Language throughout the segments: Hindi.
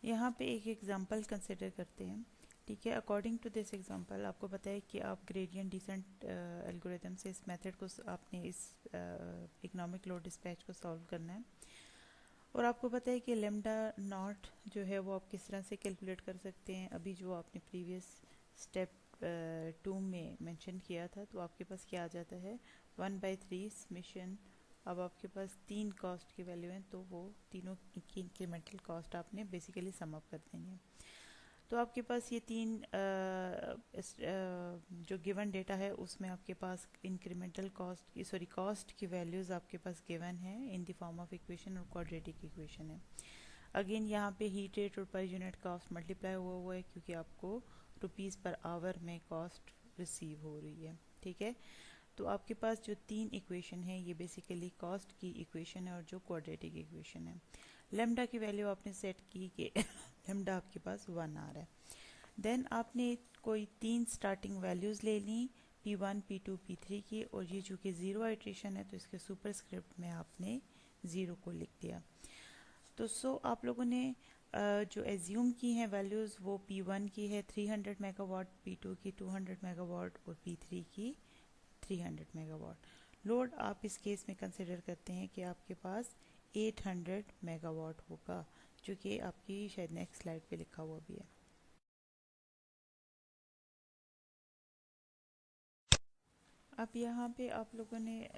यहाँ पे एक एग्जांपल कंसिडर करते हैं, ठीक है। अकॉर्डिंग टू दिस एग्जांपल आपको पता है कि आप ग्रेडियंट डिसेंट एल्गोरिथम से इस मेथड को आपने इस इकोनॉमिक लोड डिस्पैच को सॉल्व करना है, और आपको पता है कि लेमडा नॉट जो है वो आप किस तरह से कैलकुलेट कर सकते हैं। अभी जो आपने प्रीवियस स्टेप 2 में मेंशन किया था, तो आपके पास क्या आ जाता है 1/3 समेशन। अब आपके पास 3 कॉस्ट की वैल्यू हैं, तो वो तीनों की इंक्रीमेंटल कॉस्ट आपने बेसिकली सम अप कर देनी है। तो आपके पास ये तीन जो गिवन डेटा है उसमें आपके पास इंक्रीमेंटल कॉस्ट की वैल्यूज़ आपके पास गिवन है in the form of equation और क्वाड्रेटिक इक्वेशन है। अगेन यहाँ पे हीट रेट और पर यूनिट कॉस्ट मल्टीप्लाई हुआ है, क्योंकि आपको रुपीज़ पर आवर में कॉस्ट रिसीव हो रही है, ठीक है। तो आपके पास जो तीन इक्वेशन है ये बेसिकली कॉस्ट की इक्वेशन है और जो क्वाड्रेटिक इक्वेशन है। लेमडा की वैल्यू आपने सेट की कि लेमडा आपके पास 1 आ रहा है। देन आपने कोई तीन स्टार्टिंग वैल्यूज़ ले ली P1, P2, P3 की, और ये चूँकि ज़ीरो आइट्रेशन है तो इसके सुपरस्क्रिप्ट में आपने ज़ीरो को लिख दिया। तो आप लोगों ने जो एज्यूम की हैं वैल्यूज़ वो P1 की है 300 मेगावाट, P2 की 200 मेगावाट और P3 की 300 मेगावाट। लोड आप इस केस में कंसिडर करते हैं कि आपके पास 800 मेगावाट होगा, जो कि आपकी शायद नेक्स्ट स्लाइड पे लिखा हुआ भी है। अब यहाँ पे आप लोगों ने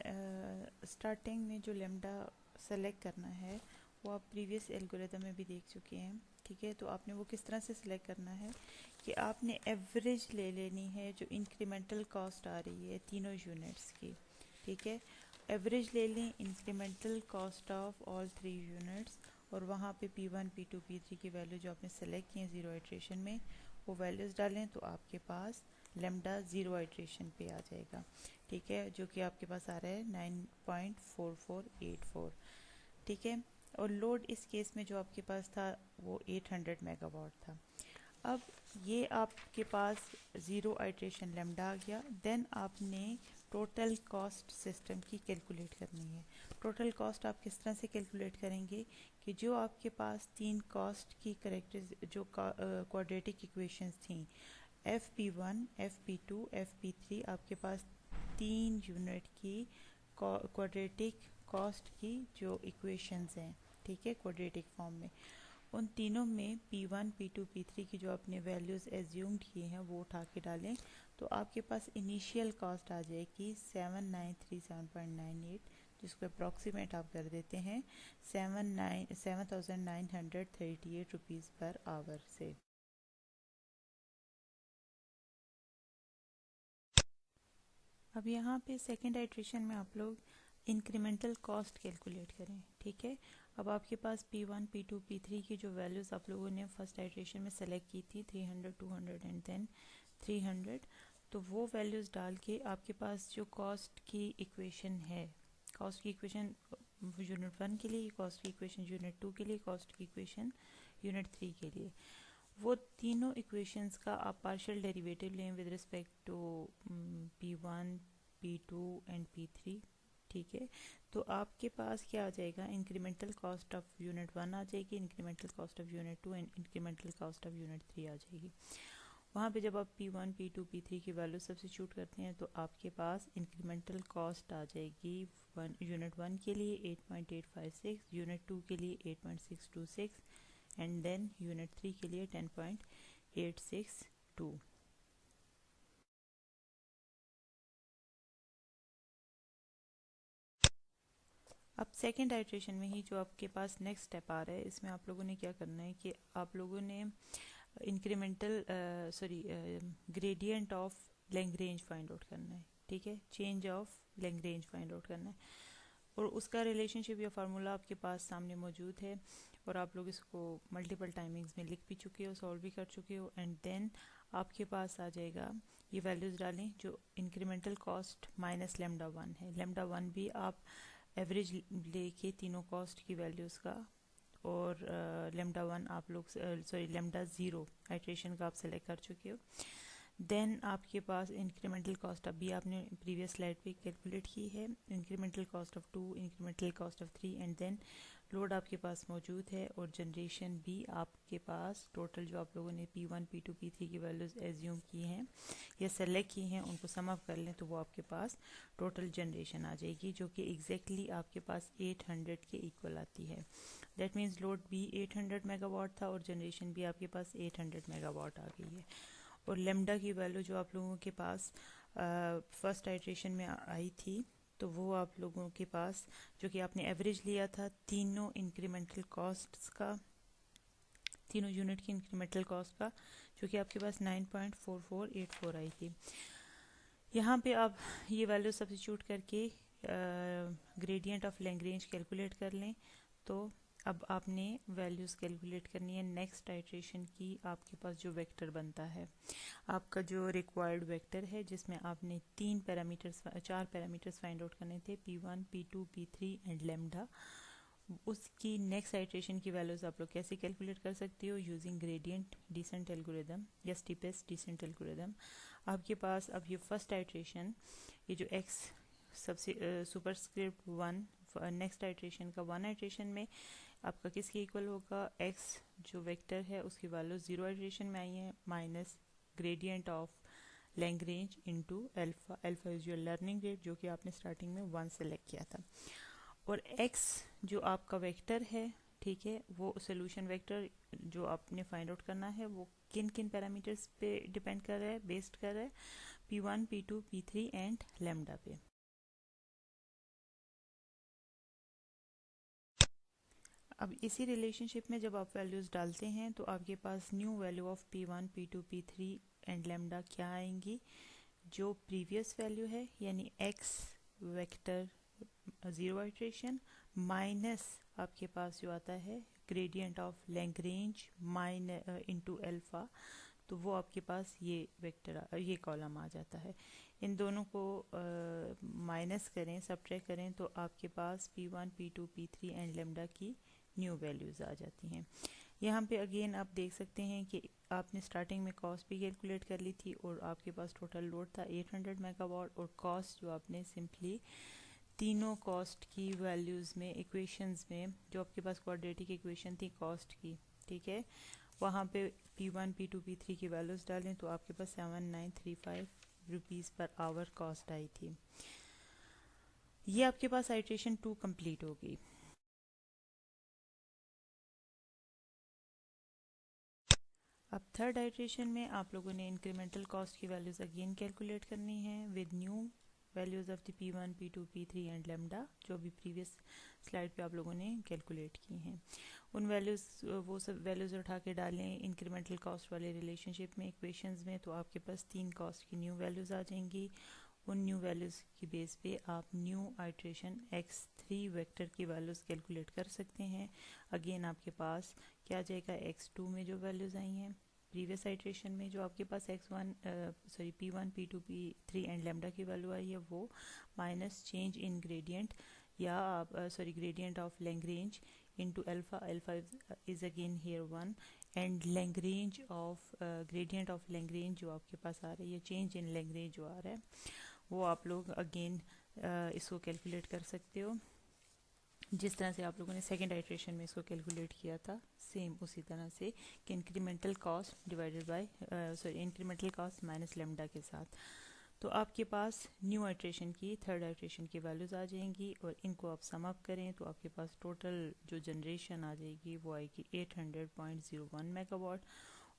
स्टार्टिंग में जो लेमडा सेलेक्ट करना है वो आप प्रीवियस एल्गोरिथम में भी देख चुके हैं, ठीक है। तो आपने वो किस तरह से सिलेक्ट करना है कि आपने एवरेज ले लेनी है जो इंक्रीमेंटल कॉस्ट आ रही है तीनों यूनिट्स की, ठीक है। एवरेज ले लें incremental cost of all 3 units, और वहाँ पे P1, P2, P3 की वैल्यू जो आपने सेलेक्ट की है ज़ीरो आइट्रेशन में वो वैल्यूज़ डालें, तो आपके पास लेमडा ज़ीरो आइट्रेशन पे आ जाएगा, ठीक है, जो कि आपके पास आ रहा है 9.4484, ठीक है। और लोड इस केस में जो आपके पास था वो 800 मेगावाट था। अब ये आपके पास ज़ीरो आइट्रेशन लेमडा आ गया। देन आपने टोटल कॉस्ट सिस्टम की कैलकुलेट करनी है। टोटल कॉस्ट आप किस तरह से कैलकुलेट करेंगे कि जो आपके पास तीन कॉस्ट की करेक्टर जो क्वाड्रेटिक इक्वेशंस थी FP1, FP2, FP3, आपके पास तीन यूनिट की क्वाड्रेटिक कॉस्ट की जो इक्वेशंस हैं, ठीक है, क्वाड्रेटिक फॉर्म में, उन तीनों में P1, P2, P3 की जो आपने वैल्यूज़ एज्यूम्ड किए हैं वो उठा के डालें, तो आपके पास इनिशियल कॉस्ट आ जाएगी 7937.98, जिसको अप्रॉक्सीमेट आप कर देते हैं 7,938 रुपीज़ पर आवर से। अब यहाँ पे सेकेंड आइट्रेशन में आप लोग इंक्रीमेंटल कॉस्ट कैलकुलेट करें, ठीक है। अब आपके पास P1, P2, P3 की जो वैल्यूज़ आप लोगों ने फर्स्ट आइट्रेशन में सेलेक्ट की थी 300, 200 एंड देन 300, तो वो वैल्यूज़ डाल के आपके पास जो कॉस्ट की इक्वेशन है, कॉस्ट की इक्वेशन यूनिट 1 के लिए, कॉस्ट की इक्वेशन यूनिट 2 के लिए, कॉस्ट की इक्वेशन यूनिट 3 के लिए, वो तीनों इक्वेशंस का आप पार्शियल डेरिवेटिव लें with respect to P1, P2 and P3, ठीक है। तो आपके पास क्या आ जाएगा, इंक्रीमेंटल कॉस्ट ऑफ यूनिट 1 आ जाएगी, incremental cost of unit 2 and incremental cost of unit 3 आ जाएगी। वहाँ पे जब आप P1, P2, P3 की वैल्यू सब्स्टिट्यूट करते हैं तो आपके पास इंक्रीमेंटल कॉस्ट आ जाएगी यूनिट 1 के लिए 8.856, यूनिट 2 के लिए 8.626 एंड देन यूनिट 3 के लिए 10.862। अब सेकेंड आइट्रेशन में ही जो आपके पास नेक्स्ट स्टेप आ रहा है, इसमें आप लोगों ने क्या करना है कि आप लोगों ने incremental gradient of Lagrange find out करना है, ठीक है, change of Lagrange find out करना है, और उसका रिलेशनशिप या फार्मूला आपके पास सामने मौजूद है, और आप लोग इसको मल्टीपल टाइमिंग्स में लिख भी चुके हो, सॉल्व भी कर चुके हो, एंड देन आपके पास आ जाएगा, ये वैल्यूज़ डालें जो इंक्रीमेंटल कॉस्ट माइनस लेमडा 1 है। लेमडा 1 भी आप एवरेज लेके तीनों कॉस्ट की वैल्यूज़ का, और लेमडा 1 आप लोग लेमडा 0 आइट्रेशन का आप सेलेक्ट कर चुके हो। देन आपके पास इंक्रीमेंटल कॉस्ट अभी आपने प्रीवियस स्लाइड पे कैलकुलेट की है, incremental cost of 2, incremental cost of 3 and then load आपके पास मौजूद है और जनरेशन भी आपके पास टोटल जो आप लोगों ने P1 P2 P3 की वैल्यूज़ एज्यूम की हैं या सेलेक्ट की हैं उनको सम अप कर लें तो वो आपके पास टोटल जनरेशन आ जाएगी जो कि एग्जैक्टली आपके पास 800 के इक्वल आती है। दैट मीन्स लोड भी 800 मेगावाट था और जनरेशन भी आपके पास 800 मेगावाट आ गई है। और लेमडा की वैल्यू जो आप लोगों के पास फर्स्ट आइट्रेशन में आई थी तो वो आप लोगों के पास जो कि आपने एवरेज लिया था तीनों इंक्रीमेंटल कॉस्ट्स का, तीनों यूनिट की इंक्रीमेंटल कॉस्ट का, जो कि आपके पास 9.4484 आई थी। यहाँ पे आप ये वैल्यू सब्स्टिट्यूट करके ग्रेडियंट ऑफ लैग्रेंज कैलकुलेट कर लें तो अब आपने वैल्यूज़ कैलकुलेट करनी है नेक्स्ट आइट्रेशन की। आपके पास जो वेक्टर बनता है, आपका जो रिक्वायर्ड वेक्टर है जिसमें आपने चार पैरामीटर्स फाइंड आउट करने थे, P1 P2 P3 and lambda, उसकी नेक्स्ट आइट्रेशन की वैल्यूज़ आप लोग कैसे कैलकुलेट कर सकते हो यूजिंग ग्रेडियंट डिसेंट एल्गोरिदम या स्टीपेस्ट डिसेंट एल्गोरिदम। आपके पास अब ये फर्स्ट आइट्रेशन, ये जो x सबसे सुपरस्क्रिप्ट 1 नेक्स्ट आइट्रेशन का 1 आइट्रेशन में आपका किसके इक्वल होगा, x जो वेक्टर है उसकी वैल्यू 0 आइट्रेशन में आई है minus gradient of Lagrange into alpha. Alpha is your learning rate जो कि आपने स्टार्टिंग में 1 सेलेक्ट किया था। और x जो आपका वेक्टर है, ठीक है, वो सोल्यूशन वेक्टर जो आपने फाइंड आउट करना है वो किन किन पैरामीटर्स पे डिपेंड कर रहा है, बेस्ड कर रहा है, P1 P2 P3 and lambda पे। अब इसी रिलेशनशिप में जब आप वैल्यूज़ डालते हैं तो आपके पास new value of P1 P2 P3 and lambda क्या आएंगी, जो प्रीवियस वैल्यू है यानी x वेक्टर 0 आइट्रेशन माइनस आपके पास जो आता है gradient of Lagrange into alpha, तो वो आपके पास ये वेक्टर ये कॉलम आ जाता है। इन दोनों को माइनस करें, सब्ट्रैक्ट करें तो आपके पास P1 P2 P3 and lambda की न्यू वैल्यूज़ आ जाती हैं। यहाँ पे अगेन आप देख सकते हैं कि आपने स्टार्टिंग में कॉस्ट भी कैलकुलेट कर ली थी और आपके पास टोटल लोड था 800 मेगावाट और कॉस्ट जो आपने सिंपली तीनों कॉस्ट की वैल्यूज़ में इक्वेशंस में जो आपके पास क्वाड्रेटिक इक्वेशन थी कॉस्ट की, ठीक है, वहाँ पे P1 P2 P3 की वैल्यूज़ डालें तो आपके पास 7935 रुपीज़ पर आवर कॉस्ट आई थी। ये आपके पास आइट्रेशन 2 कंप्लीट हो गई। अब थर्ड आइट्रेशन में आप लोगों ने इंक्रीमेंटल कॉस्ट की वैल्यूज़ अगेन कैलकुलेट करनी है with new values of the P1 P2 P3 and lambda जो अभी प्रीवियस स्लाइड पे आप लोगों ने कैलकुलेट की हैं। उन वैल्यूज़ वो सब वैल्यूज़ उठा के डालें इंक्रीमेंटल कॉस्ट वाले रिलेशनशिप में, इक्वेशंस में, तो आपके पास तीन कॉस्ट की न्यू वैल्यूज़ आ जाएंगी। उन न्यू वैल्यूज़ की बेस पे आप न्यू आइट्रेशन x3 वेक्टर की वैल्यूज़ कैलकुलेट कर सकते हैं। अगेन आपके पास क्या आ जाएगा, x2 में जो वैल्यूज़ आई हैं प्रीवियस आइट्रेशन में, जो आपके पास P1 P2 P3 and lambda की वैल्यू आई है वो माइनस चेंज इन ग्रेडियंट या आप gradient of Lagrange into alpha. Alpha is again here 1 and Lagrange of gradient of Lagrange जो आपके पास आ रही है, चेंज इन लैग्रेंज जो आ रहा है वो आप लोग अगेन इसको कैलकुलेट कर सकते हो जिस तरह से आप लोगों ने सेकेंड आइट्रेशन में इसको कैलकुलेट किया था, सेम उसी तरह से कि incremental cost divided by incremental cost minus lambda के साथ। तो आपके पास न्यू आइट्रेशन की, थर्ड आइट्रेशन की वैल्यूज़ आ जाएंगी और इनको आप सम अप करें तो आपके पास टोटल जो जनरेशन आ जाएगी वो आएगी 800.01 मेगावाट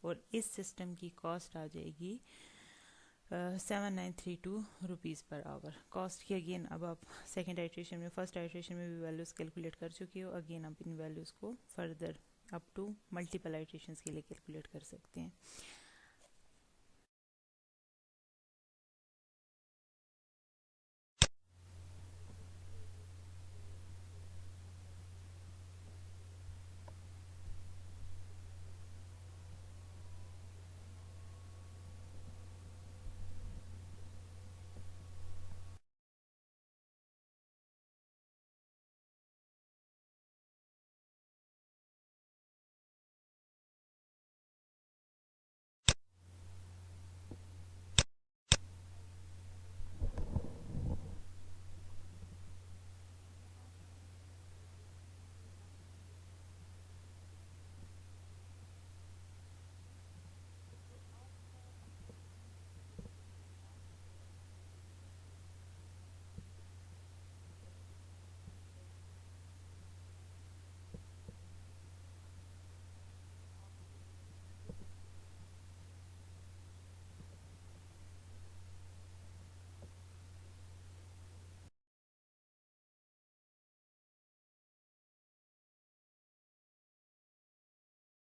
और इस सिस्टम की कॉस्ट आ जाएगी 7932 रुपीज़ पर आवर। कॉस्ट की अगेन अब आप सेकेंड आइट्रेशन में, फर्स्ट आइट्रेशन में भी वैल्यूज़ कैलकुलेट कर चुके हो, अगेन आप इन वैल्यूज़ को further up to multiple iterations के लिए कैलकुलेट कर सकते हैं।